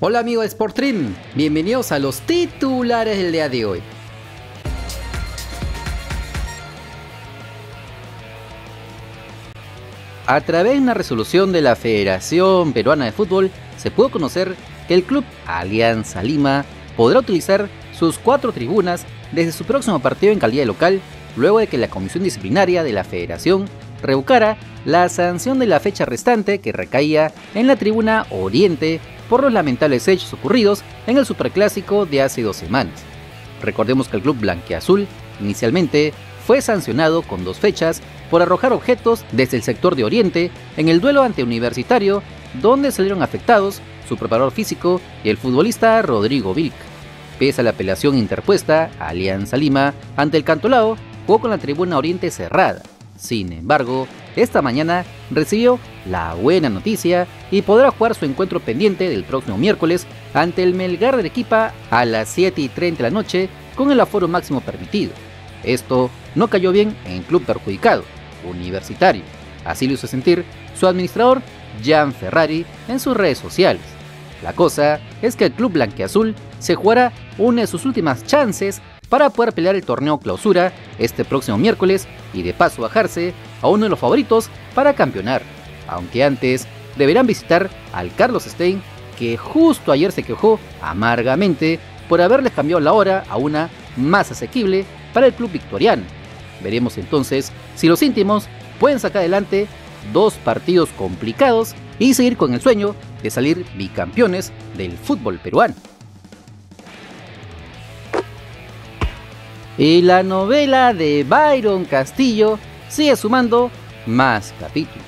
Hola amigos de Sportstream, bienvenidos a los titulares del día de hoy. A través de una resolución de la Federación Peruana de Fútbol, se pudo conocer que el club Alianza Lima podrá utilizar sus 4 tribunas desde su próximo partido en calidad de local, luego de que la comisión disciplinaria de la Federación revocara la sanción de la fecha restante que recaía en la tribuna Oriente por los lamentables hechos ocurridos en el Superclásico de hace 2 semanas. Recordemos que el club blanquiazul inicialmente fue sancionado con 2 fechas por arrojar objetos desde el sector de Oriente en el duelo ante Universitario, donde salieron afectados su preparador físico y el futbolista Rodrigo Vilca. Pese a la apelación interpuesta, Alianza Lima ante el Cantolao jugó con la tribuna Oriente cerrada. Sin embargo, esta mañana recibió la buena noticia y podrá jugar su encuentro pendiente del próximo miércoles ante el Melgar de Arequipa a las 7:30 de la noche con el aforo máximo permitido. Esto no cayó bien en el club perjudicado, Universitario. Así lo hizo sentir su administrador Jan Ferrari en sus redes sociales. La cosa es que el club blanquiazul se jugará una de sus últimas chances para poder pelear el torneo clausura este próximo miércoles y de paso bajarse a uno de los favoritos para campeonar, aunque antes deberán visitar al Carlos Stein, que justo ayer se quejó amargamente por haberles cambiado la hora a una más asequible para el club victoriano. Veremos entonces si los íntimos pueden sacar adelante 2 partidos complicados y seguir con el sueño de salir bicampeones del fútbol peruano. Y la novela de Byron Castillo sigue sumando más capítulos.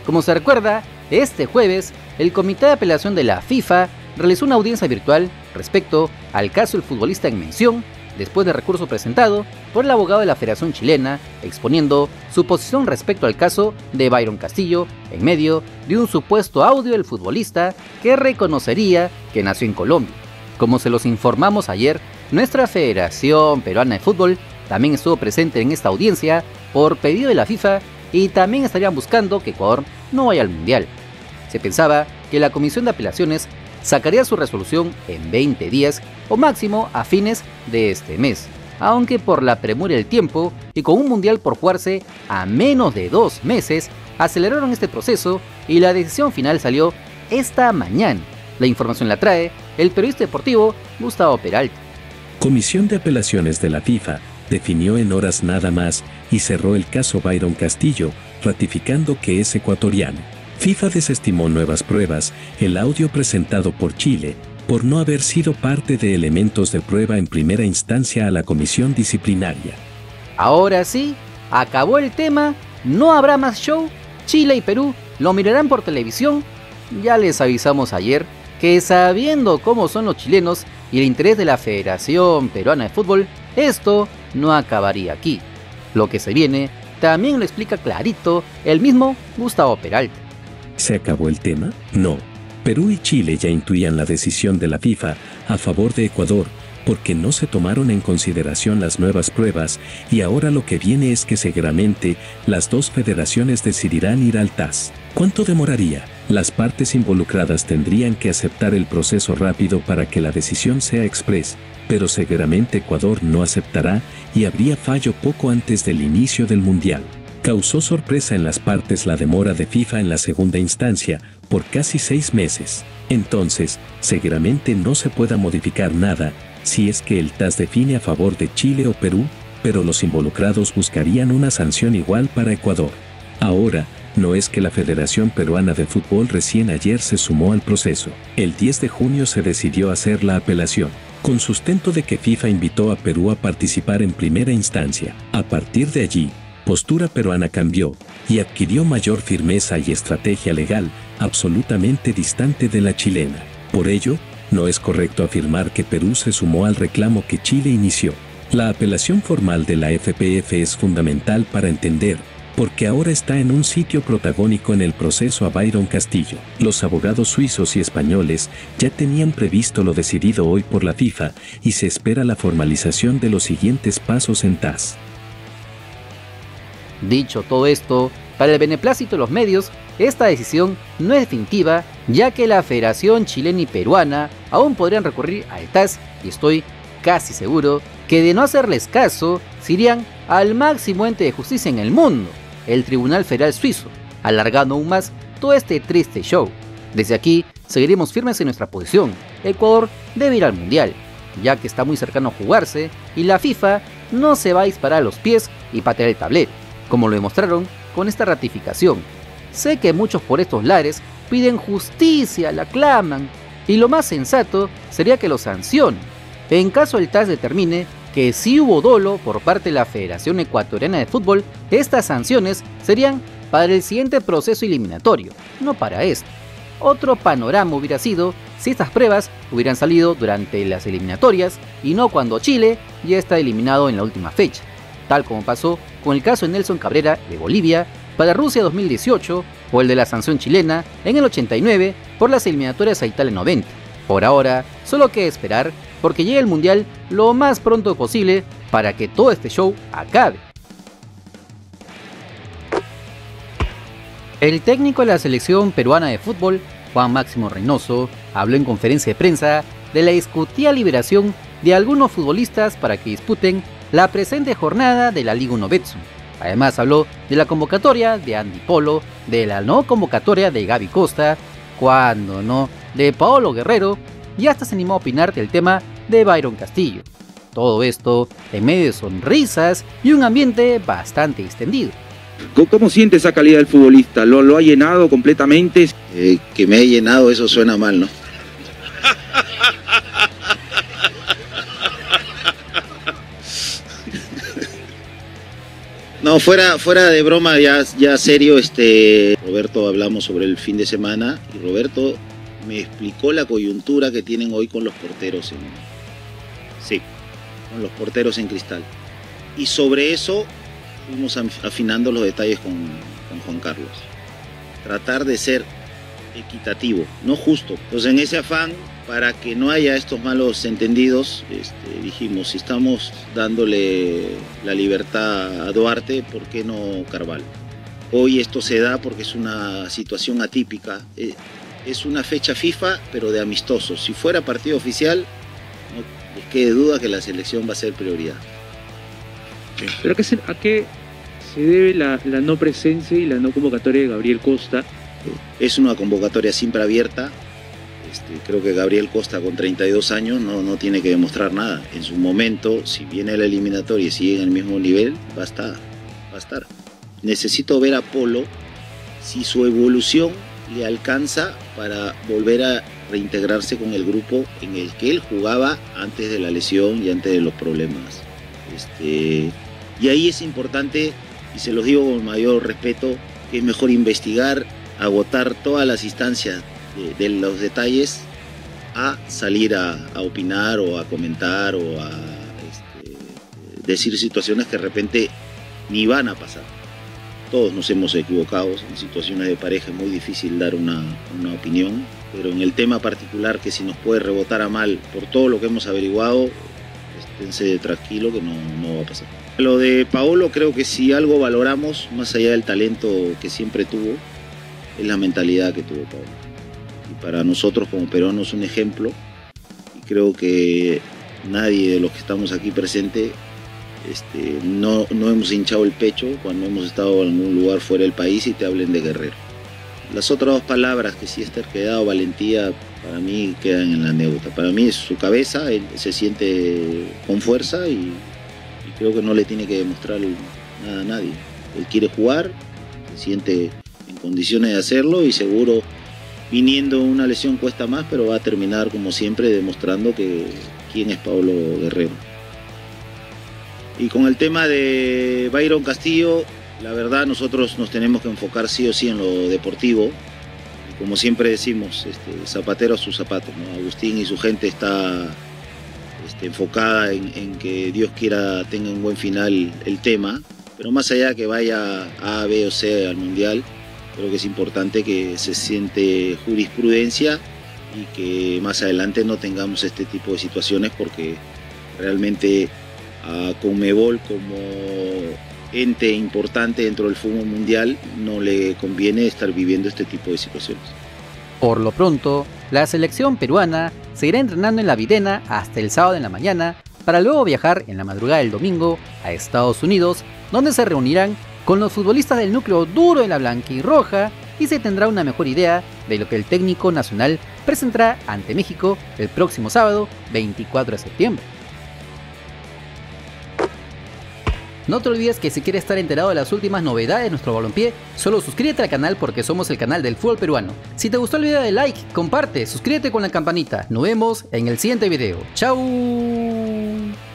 Como se recuerda, este jueves el Comité de Apelación de la FIFA realizó una audiencia virtual respecto al caso del futbolista en mención, después del recurso presentado por el abogado de la Federación Chilena, exponiendo su posición respecto al caso de Byron Castillo en medio de un supuesto audio del futbolista que reconocería que nació en Colombia. Como se los informamos ayer, nuestra Federación Peruana de Fútbol también estuvo presente en esta audiencia por pedido de la FIFA y también estarían buscando que Ecuador no vaya al Mundial. Se pensaba que la Comisión de Apelaciones sacaría su resolución en 20 días o máximo a fines de este mes, aunque por la premura del tiempo y con un Mundial por jugarse a menos de 2 meses, aceleraron este proceso y la decisión final salió esta mañana. La información la trae el periodista deportivo Gustavo Peralta. Comisión de Apelaciones de la FIFA definió en horas nada más y cerró el caso Byron Castillo, ratificando que es ecuatoriano. FIFA desestimó nuevas pruebas, el audio presentado por Chile, por no haber sido parte de elementos de prueba en primera instancia a la comisión disciplinaria. Ahora sí, acabó el tema, no habrá más show, Chile y Perú lo mirarán por televisión. Ya les avisamos ayer que sabiendo cómo son los chilenos y el interés de la Federación Peruana de Fútbol, esto no acabaría aquí. Lo que se viene también lo explica clarito el mismo Gustavo Peralta. ¿Se acabó el tema? No. Perú y Chile ya intuían la decisión de la FIFA a favor de Ecuador porque no se tomaron en consideración las nuevas pruebas y ahora lo que viene es que seguramente las 2 federaciones decidirán ir al TAS. ¿Cuánto demoraría? Las partes involucradas tendrían que aceptar el proceso rápido para que la decisión sea express, pero seguramente Ecuador no aceptará y habría fallo poco antes del inicio del Mundial. Causó sorpresa en las partes la demora de FIFA en la segunda instancia, por casi 6 meses. Entonces, seguramente no se pueda modificar nada, si es que el TAS define a favor de Chile o Perú, pero los involucrados buscarían una sanción igual para Ecuador. Ahora, no es que la Federación Peruana de Fútbol recién ayer se sumó al proceso. El 10 de junio se decidió hacer la apelación, con sustento de que FIFA invitó a Perú a participar en primera instancia. A partir de allí, postura peruana cambió y adquirió mayor firmeza y estrategia legal, absolutamente distante de la chilena. Por ello, no es correcto afirmar que Perú se sumó al reclamo que Chile inició. La apelación formal de la FPF es fundamental para entender, porque ahora está en un sitio protagónico en el proceso a Byron Castillo. Los abogados suizos y españoles ya tenían previsto lo decidido hoy por la FIFA y se espera la formalización de los siguientes pasos en TAS. Dicho todo esto, para el beneplácito de los medios, esta decisión no es definitiva, ya que la Federación Chilena y Peruana aún podrían recurrir al TAS y estoy casi seguro que de no hacerles caso, se irían al máximo ente de justicia en el mundo, el Tribunal Federal Suizo, alargando aún más todo este triste show. Desde aquí, seguiremos firmes en nuestra posición. Ecuador debe ir al Mundial, ya que está muy cercano a jugarse y la FIFA no se va a disparar a los pies y patear el tablero, como lo demostraron con esta ratificación. Sé que muchos por estos lares piden justicia, la claman, y lo más sensato sería que lo sancionen. En caso el TAS determine que sí hubo dolo por parte de la Federación Ecuatoriana de Fútbol, estas sanciones serían para el siguiente proceso eliminatorio, no para este. Otro panorama hubiera sido si estas pruebas hubieran salido durante las eliminatorias y no cuando Chile ya está eliminado en la última fecha, tal como pasó con el caso de Nelson Cabrera de Bolivia para Rusia 2018 o el de la sanción chilena en el 89 por las eliminatorias a Italia 90. Por ahora, solo queda esperar porque llegue el Mundial lo más pronto posible para que todo este show acabe. El técnico de la selección peruana de fútbol, Juan Máximo Reynoso, habló en conferencia de prensa de la discutida liberación de algunos futbolistas para que disputen la presente jornada de la Liga 1 Betson. Además habló de la convocatoria de Andy Polo, de la no convocatoria de Gaby Costa, cuando no, de Paolo Guerrero, y hasta se animó a opinar del tema de Byron Castillo. Todo esto en medio de sonrisas y un ambiente bastante extendido. ¿Cómo siente esa calidad del futbolista? ¿Lo ha llenado completamente? Que me he llenado, eso suena mal, ¿no? No, fuera de broma, ya serio, Roberto, hablamos sobre el fin de semana y Roberto me explicó la coyuntura que tienen hoy con los porteros con los porteros en Cristal. Y sobre eso fuimos afinando los detalles con Juan Carlos. Tratar de ser equitativo, no justo. Entonces, en ese afán, para que no haya estos malos entendidos, dijimos, si estamos dándole la libertad a Duarte, ¿por qué no Carvalho? Hoy esto se da porque es una situación atípica. Es una fecha FIFA, pero de amistosos. Si fuera partido oficial, no les quede duda que la selección va a ser prioridad. ¿Pero a qué se debe la no presencia y la no convocatoria de Gabriel Costa? Es una convocatoria siempre abierta. Creo que Gabriel Costa con 32 años no tiene que demostrar nada. En su momento, si viene la eliminatoria y sigue en el mismo nivel, va a estar. Necesito ver a Polo si su evolución le alcanza para volver a reintegrarse con el grupo en el que él jugaba antes de la lesión y antes de los problemas. Y ahí es importante, y se los digo con mayor respeto, que es mejor investigar, agotar todas las instancias de los detalles a salir a opinar o a comentar o a decir situaciones que de repente ni van a pasar. Todos nos hemos equivocado, en situaciones de pareja es muy difícil dar una opinión, pero en el tema particular que si nos puede rebotar a mal por todo lo que hemos averiguado, esténse tranquilo que no va a pasar. Lo de Paolo, creo que si algo valoramos, más allá del talento que siempre tuvo, es la mentalidad que tuvo Paolo. Y para nosotros como peruanos es un ejemplo, y creo que nadie de los que estamos aquí presentes no hemos hinchado el pecho cuando hemos estado en algún lugar fuera del país y te hablen de guerrero. Las otras dos palabras, que si es terquedad o valentía, para mí quedan en la anécdota. Para mí es su cabeza, él se siente con fuerza y creo que no le tiene que demostrar nada a nadie. Él quiere jugar, se siente en condiciones de hacerlo y seguro viniendo una lesión cuesta más, pero va a terminar como siempre demostrando quién es Paolo Guerrero. Y con el tema de Byron Castillo, la verdad nosotros nos tenemos que enfocar sí o sí en lo deportivo. Y como siempre decimos, zapatero a sus zapatos, ¿no? Agustín y su gente está enfocada en que Dios quiera tenga un buen final el tema. Pero más allá de que vaya A, B o C al Mundial, creo que es importante que se siente jurisprudencia y que más adelante no tengamos este tipo de situaciones, porque realmente a Conmebol como ente importante dentro del fútbol mundial no le conviene estar viviendo este tipo de situaciones. Por lo pronto, la selección peruana seguirá entrenando en la Videna hasta el sábado en la mañana para luego viajar en la madrugada del domingo a Estados Unidos, donde se reunirán con los futbolistas del núcleo duro de la blanquirroja y se tendrá una mejor idea de lo que el técnico nacional presentará ante México el próximo sábado 24 de septiembre. No te olvides que si quieres estar enterado de las últimas novedades de nuestro balompié, solo suscríbete al canal porque somos el canal del fútbol peruano. Si te gustó el video, dale like, comparte, suscríbete con la campanita. Nos vemos en el siguiente video. ¡Chao!